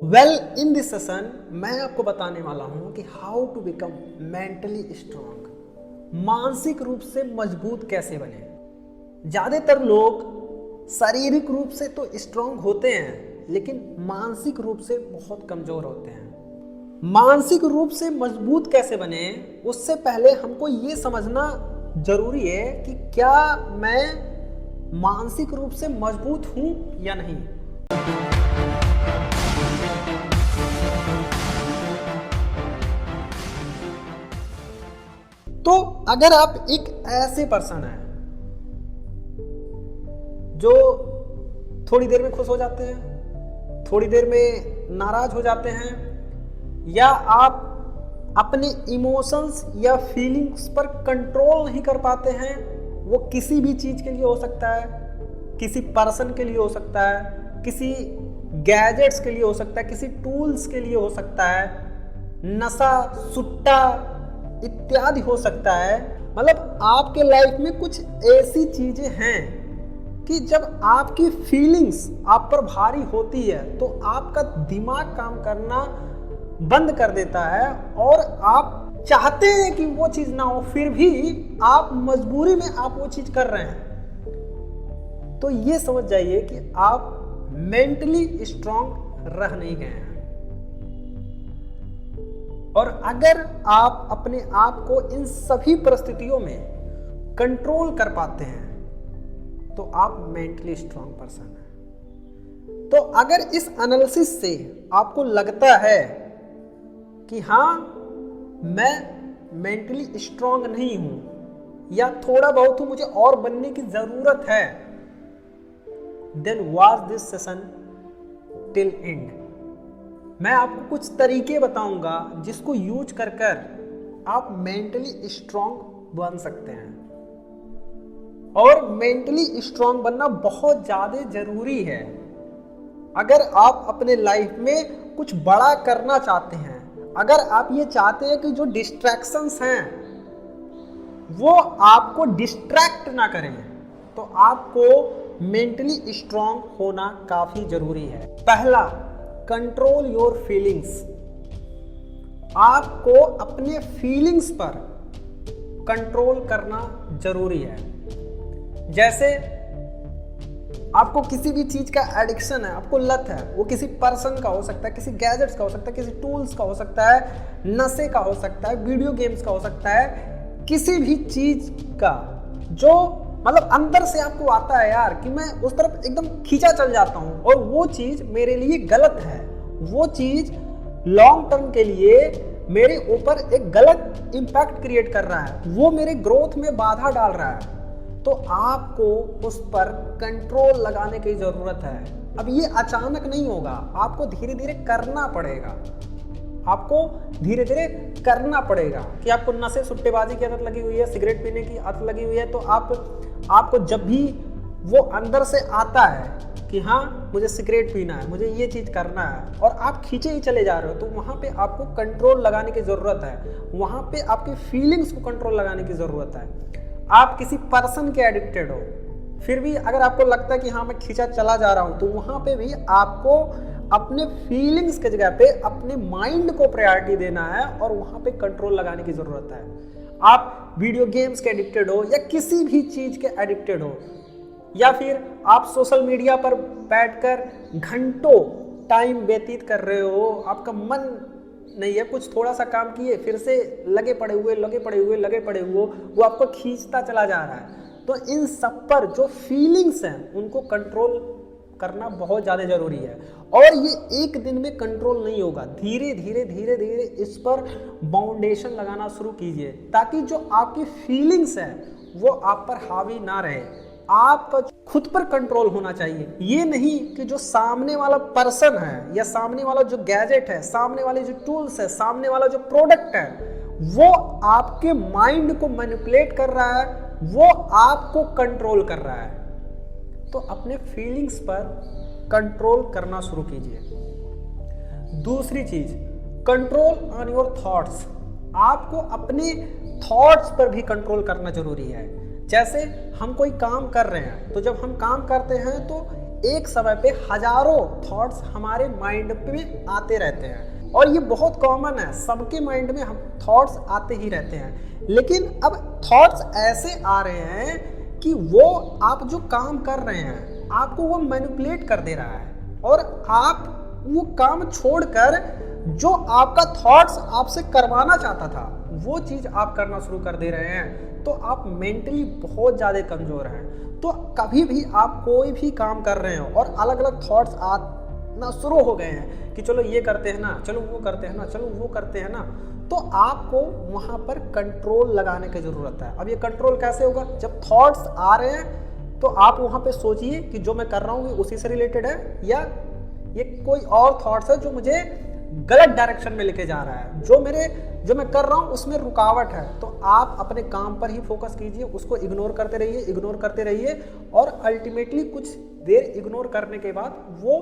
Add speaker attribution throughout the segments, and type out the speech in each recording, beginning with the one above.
Speaker 1: In this session मैं आपको बताने वाला हूं कि how to become mentally strong, मानसिक रूप से मजबूत कैसे बने। ज्यादातर लोग शारीरिक रूप से तो स्ट्रांग होते हैं लेकिन मानसिक रूप से बहुत कमजोर होते हैं। मानसिक रूप से मजबूत कैसे बने उससे पहले हमको ये समझना जरूरी है कि क्या मैं मानसिक रूप से मजबूत हूं या नहीं। तो अगर आप एक ऐसे पर्सन हैं जो थोड़ी देर में खुश हो जाते हैं, थोड़ी देर में नाराज हो जाते हैं, या आप अपने इमोशंस या फीलिंग्स पर कंट्रोल नहीं कर पाते हैं, वो किसी भी चीज के लिए हो सकता है, किसी पर्सन के लिए हो सकता है, किसी गैजेट्स के लिए हो सकता है, किसी टूल्स के लिए हो सकता है, नशा, सुट्टा इत्यादि हो सकता है। मतलब आपके लाइफ में कुछ ऐसी चीजें हैं कि जब आपकी फीलिंग्स आप पर भारी होती है तो आपका दिमाग काम करना बंद कर देता है और आप चाहते हैं कि वो चीज ना हो, फिर भी आप मजबूरी में आप वो चीज कर रहे हैं। तो ये समझ जाइए कि आप मेंटली स्ट्रांग रह नहीं गए हैं। और अगर आप अपने आप को इन सभी परिस्थितियों में कंट्रोल कर पाते हैं तो आप मेंटली स्ट्रांग पर्सन हैं। तो अगर इस एनालिसिस से आपको लगता है कि हाँ मैं मेंटली स्ट्रांग नहीं हूं या थोड़ा बहुत हूं, मुझे और बनने की जरूरत है, then watch this session till end. मैं आपको कुछ तरीके बताऊंगा जिसको यूज कर कर आप मेंटली स्ट्रांग बन सकते हैं। और मेंटली स्ट्रांग बनना बहुत ज्यादा जरूरी है। अगर आप अपने लाइफ में कुछ बड़ा करना चाहते हैं, अगर आप ये चाहते हैं कि जो डिस्ट्रैक्शंस हैं वो आपको डिस्ट्रैक्ट ना करें, तो आपको मेंटली स्ट्रांग होना काफी जरूरी है। पहला, कंट्रोल योर फीलिंग्स। आपको अपने फीलिंग्स पर कंट्रोल करना जरूरी है। जैसे आपको किसी भी चीज का एडिक्शन है, आपको लत है, वो किसी पर्सन का हो सकता है, किसी गैजेट्स का हो सकता है, किसी टूल्स का हो सकता है, नशे का हो सकता है, वीडियो गेम्स का हो सकता है, किसी भी चीज का जो मतलब अंदर से आपको आता है यार कि मैं उस तरफ एकदम खींचा चल जाता हूं और वो चीज मेरे लिए गलत है, वो चीज लॉन्ग टर्म के लिए मेरे ऊपर एक गलत इंपैक्ट क्रिएट कर रहा है, वो मेरे ग्रोथ में बाधा डाल रहा है, तो आपको उस पर कंट्रोल लगाने की जरूरत है। अब ये अचानक नहीं होगा, आपको धीरे धीरे करना पड़ेगा। आपको धीरे धीरे करना पड़ेगा कि आपको नशे सुट्टेबाजी की आदत लगी हुई है, सिगरेट पीने की आदत लगी हुई है, तो आपको जब भी वो अंदर से आता है कि हाँ मुझे सिगरेट पीना है, मुझे ये चीज करना है, और आप खींचे ही चले जा रहे हो, तो वहां पे आपको कंट्रोल लगाने की जरूरत है। वहां पे आपकी फीलिंग्स को कंट्रोल लगाने की जरूरत है। आप किसी पर्सन के एडिक्टेड हो, फिर भी अगर आपको लगता है कि हाँ मैं खींचा चला जा रहा हूं, तो वहां पे भी आपको अपने फीलिंग्स के जगह पे अपने माइंड को प्रायोरिटी देना है और वहां पे कंट्रोल लगाने की जरूरत है। आप वीडियो गेम्स के एडिक्टेड हो या किसी भी चीज के एडिक्टेड हो, या फिर आप सोशल मीडिया पर बैठकर घंटों टाइम व्यतीत कर रहे हो, आपका मन नहीं है, कुछ थोड़ा सा काम किए फिर से लगे पड़े हुए वो आपको खींचता चला जा रहा है, तो इन सब पर जो फीलिंग्स हैं उनको कंट्रोल करना बहुत ज्यादा जरूरी है। और ये एक दिन में कंट्रोल नहीं होगा, धीरे धीरे इस पर बाउंडेशन लगाना शुरू कीजिए ताकि जो आपकी फीलिंग्स है वो आप पर हावी ना रहे। आप खुद पर कंट्रोल होना चाहिए, ये नहीं कि जो सामने वाला पर्सन है या सामने वाला जो गैजेट है, सामने वाले जो टूल्स है, सामने वाला जो प्रोडक्ट है, वो आपके माइंड को मैनिपुलेट कर रहा है, वो आपको कंट्रोल कर रहा है। तो अपने फीलिंग्स पर कंट्रोल करना शुरू कीजिए। दूसरी चीज, कंट्रोल ऑन योर थॉट्स। आपको अपने थॉट्स पर भी कंट्रोल करना जरूरी है। जैसे हम कोई काम कर रहे हैं, तो जब हम काम करते हैं तो एक समय पे हजारों थॉट्स हमारे माइंड में आते रहते हैं और ये बहुत कॉमन है, सबके माइंड में हम थॉट्स आते ही रहते हैं। लेकिन अब थॉट्स ऐसे आ रहे हैं कि वो आप जो काम कर रहे हैं आपको वो मैनिपुलेट कर दे रहा है और आप वो काम छोड़कर जो आपका थॉट्स आपसे करवाना चाहता था वो चीज़ आप करना शुरू कर दे रहे हैं। तो आप मेंटली बहुत ज़्यादा कमज़ोर हैं। तो कभी भी आप कोई भी काम कर रहे हो और अलग अलग थॉट्स आना शुरू हो गए हैं कि चलो ये करते हैं ना, चलो वो करते हैं ना, चलो वो करते हैं ना, तो आपको वहाँ पर कंट्रोल लगाने की ज़रूरत है। अब ये कंट्रोल कैसे होगा? जब थॉट्स आ रहे हैं तो आप वहाँ पे सोचिए कि जो मैं कर रहा हूँ ये उसी से रिलेटेड है या ये कोई और थॉट्स है जो मुझे गलत डायरेक्शन में लेके जा रहा है, जो मैं कर रहा हूँ उसमें रुकावट है। तो आप अपने काम पर ही फोकस कीजिए, उसको इग्नोर करते रहिए और अल्टीमेटली कुछ देर इग्नोर करने के बाद वो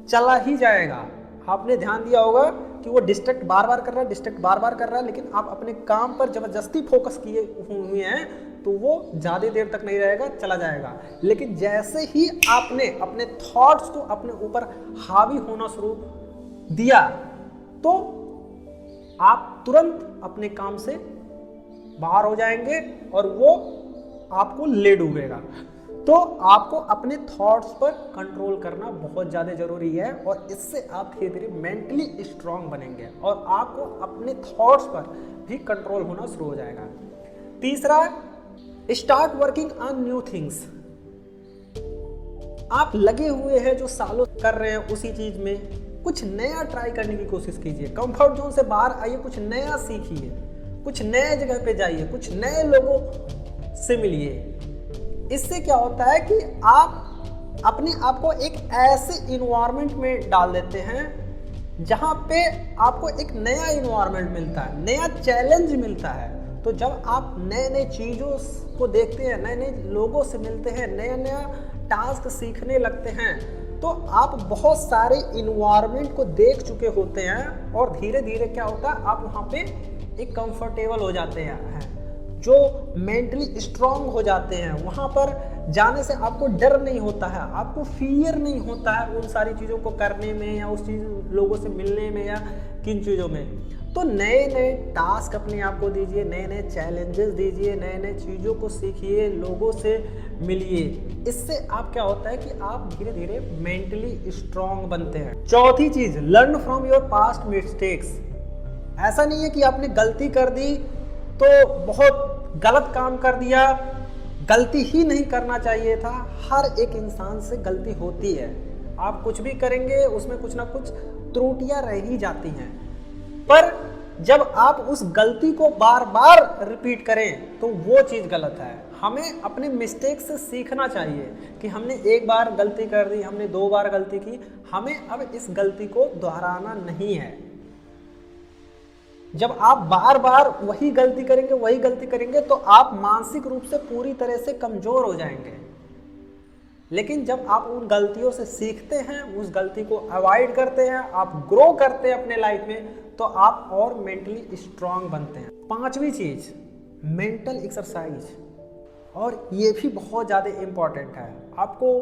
Speaker 1: चला ही जाएगा। आपने ध्यान दिया होगा कि वो डिस्ट्रैक्ट बार बार कर रहा है, लेकिन आप अपने काम पर जबरदस्ती फोकस किए हुए हैं तो वो ज़्यादा देर तक नहीं रहेगा, चला जाएगा। लेकिन जैसे ही आपने अपने थॉट्स को अपने ऊपर हावी होना शुरू दिया तो आप तुरंत अपने काम से बाहर हो जाएंगे और वो आपको ले डूबेगा। तो आपको अपने थॉट्स पर कंट्रोल करना बहुत ज़्यादा ज़रूरी है और इससे आप धीरे धीरे मेंटली स्ट्रांग बनेंगे और आपको अपने थॉट्स पर भी कंट्रोल होना शुरू हो जाएगा। तीसरा, start working on new things. आप लगे हुए हैं जो सालों कर रहे हैं उसी चीज़ में, कुछ नया ट्राई करने की कोशिश कीजिए। कंफर्ट जोन से बाहर आइए, कुछ नया सीखिए, कुछ नए जगह पे जाइए, कुछ नए लोगों से मिलिए। इससे क्या होता है कि आप अपने आप को एक ऐसे इन्वायरमेंट में डाल देते हैं जहाँ पे आपको एक नया इन्वायरमेंट मिलता है, नया चैलेंज मिलता है। तो जब आप नए नए चीज़ों को देखते हैं, नए नए लोगों से मिलते हैं, नया नया टास्क सीखने लगते हैं, तो आप बहुत सारे इन्वायरमेंट को देख चुके होते हैं और धीरे धीरे क्या होता है, आप वहाँ पे एक कंफर्टेबल हो जाते हैं, जो मेंटली स्ट्रांग हो जाते हैं। वहाँ पर जाने से आपको डर नहीं होता है, आपको फियर नहीं होता है उन सारी चीज़ों को करने में या उस चीज़ लोगों से मिलने में या किन चीज़ों में। तो नए नए टास्क अपने आप को दीजिए, नए नए चैलेंजेस दीजिए, नए नए चीज़ों को सीखिए, लोगों से मिलिए। इससे आप क्या होता है कि आप धीरे धीरे मेंटली स्ट्रांग बनते हैं। चौथी चीज़, learn from your past mistakes. ऐसा नहीं है कि आपने गलती कर दी तो बहुत गलत काम कर दिया, गलती ही नहीं करना चाहिए था। हर एक इंसान से गलती होती है, आप कुछ भी करेंगे उसमें कुछ ना कुछ त्रुटियां रह ही जाती हैं। पर जब आप उस गलती को बार बार रिपीट करें तो वो चीज़ गलत है। हमें अपने मिस्टेक से सीखना चाहिए कि हमने एक बार गलती कर दी, हमने 2 बार गलती की, हमें अब इस गलती को दोहराना नहीं है। जब आप बार बार वही गलती करेंगे तो आप मानसिक रूप से पूरी तरह से कमज़ोर हो जाएंगे। लेकिन जब आप उन गलतियों से सीखते हैं, उस गलती को अवॉइड करते हैं, आप ग्रो करते हैं अपने लाइफ में, तो आप और मेंटली स्ट्रांग बनते हैं। 5वीं चीज़, मेंटल एक्सरसाइज, और ये भी बहुत ज़्यादा इम्पॉर्टेंट है। आपको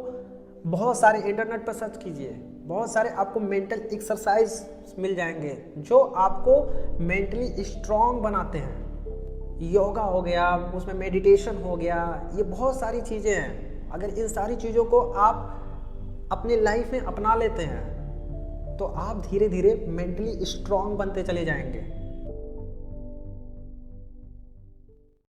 Speaker 1: बहुत सारे इंटरनेट पर सर्च कीजिए, बहुत सारे आपको मेंटल एक्सरसाइज मिल जाएंगे जो आपको मेंटली स्ट्रांग बनाते हैं। योगा हो गया, उसमें मेडिटेशन हो गया, ये बहुत सारी चीज़ें हैं। अगर इन सारी चीज़ों को आप अपनी लाइफ में अपना लेते हैं तो आप धीरे धीरे मेंटली स्ट्रांग बनते चले जाएंगे।